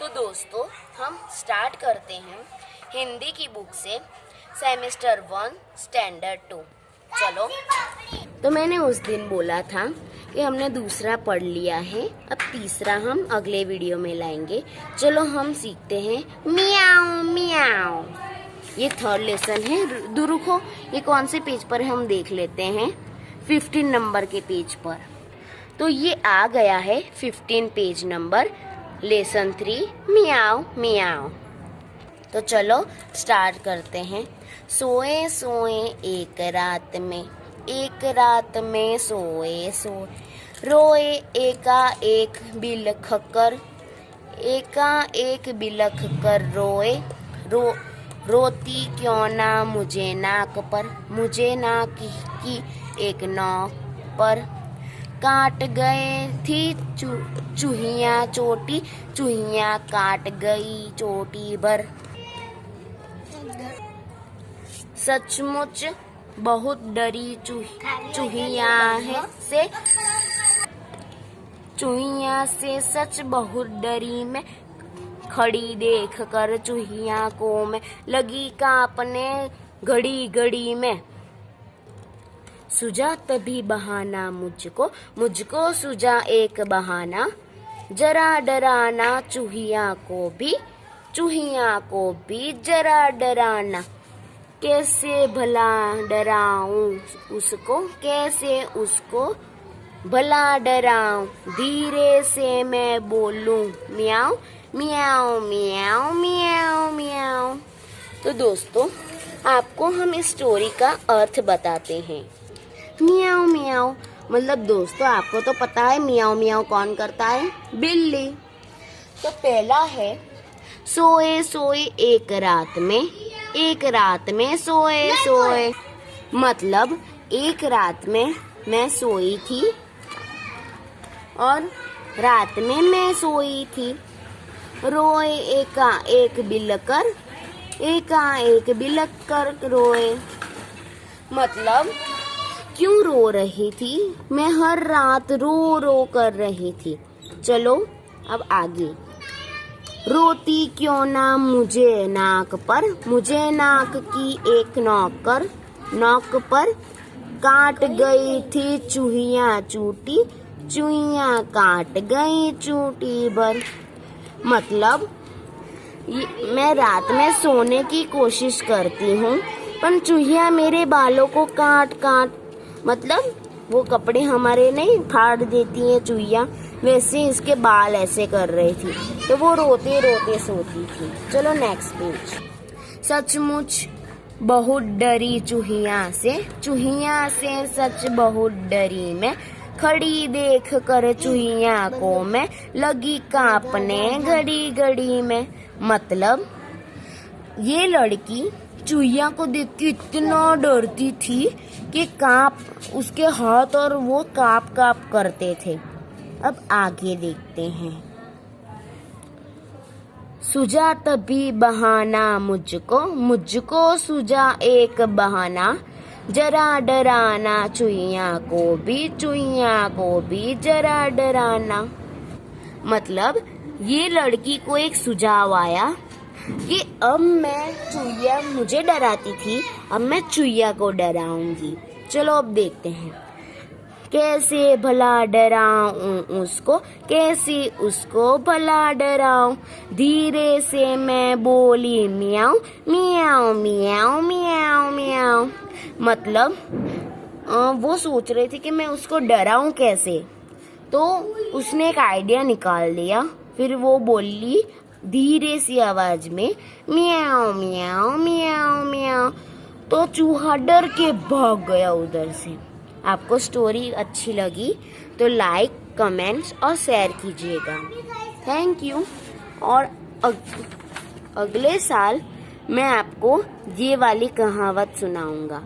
तो दोस्तों हम स्टार्ट करते हैं हिंदी की बुक से सेमेस्टर 1 स्टैंडर्ड 2। चलो, तो मैंने उस दिन बोला था कि हमने दूसरा पढ़ लिया है, अब तीसरा हम अगले वीडियो में लाएंगे। चलो हम सीखते हैं मियाओ मियाओ। ये थर्ड लेसन है। रुको, ये कौन से पेज पर है हम देख लेते हैं। 15 नंबर के पेज पर। तो ये आ गया है 15 page number, lesson 3 Miao Miao. तो चलो स्टार्ट करते हैं। सोए सोए एक रात में सोए सोए रोए एका एक बिलख कर रोए रोती क्यों ना मुझे नाक की एक नौक पर काट गए थी चूहियाँ चोटी, चूहियाँ काट गई चोटी भर। सचमुच बहुत डरी चूहियाँ से सच बहुत डरी मैं, खड़ी देख कर चूहियाँ को मैं लगी कांपने घड़ी में। सूझा तभी बहाना मुझको सूझा एक बहाना, जरा डराना चूहियाँ को भी जरा डराना। कैसे भला डराऊं उसको भला डराऊं, धीरे से मैं बोलूं मियाओ मियाओ मियाओ मियाओ मियाओ। तो दोस्तों आपको हम इस स्टोरी का अर्थ बताते हैं। मियाओ मियाओ मतलब दोस्तों आपको तो पता है मियाओ मियाओ कौन करता है? बिल्ली। तो पहला है सोए सोए एक रात में सोए मतलब एक रात में मैं सोई थी और रात में मैं सोई थी। रोए एका एक बिलक कर रोए मतलब क्यों रो रही थी? मैं हर रात रो कर रही थी। चलो अब आगे। रोती क्यों ना मुझे नाक की एक नौक पर काट गई थी चूहियाँ चूटी, चूहियाँ काट गई चूटी भर। मतलब मैं रात में सोने की कोशिश करती हूँ पर चूहियाँ मेरे बालों को काट मतलब वो कपड़े हमारे नहीं फाड़ देती हैं चूहियाँ, वैसे इसके बाल ऐसे कर रही थी, तो वो रोते रोते सोती थी। चलो नेक्स्ट पेज। सचमुच बहुत डरी चूहियाँ से सच बहुत डरी मैं, खड़ी देख कर चूहियाँ को मैं लगी कांपने घड़ी में। मतलब ये लड़की चूहिया को देख के इतना डरती थी कि उसके हाथ और वो कांप करते थे। अब आगे देखते हैं। सूझा तभी बहाना मुझको सूझा एक बहाना, जरा डराना चूहिया को भी जरा डराना। मतलब ये लड़की को एक सुझाव आया कि अब मुझे डराती थी, अब मैं चूहिया को डराऊंगी। चलो अब देखते हैं। कैसे भला डराऊं उसको भला डराऊं, धीरे से मैं बोली मियाओ मियाओ मियाओ मियाओ मियाओ। मतलब वो सोच रही थी कि मैं उसको डराऊं कैसे, तो उसने एक आइडिया निकाल लिया। फिर वो बोली धीरे सी आवाज में मियाओ मियाओ मियाओ मियाओ, तो चूहा डर के भाग गया उधर से। आपको स्टोरी अच्छी लगी तो लाइक, कमेंट्स और शेयर कीजिएगा। Thank you. और अगले साल मैं आपको ये वाली कहावत सुनाऊंगा।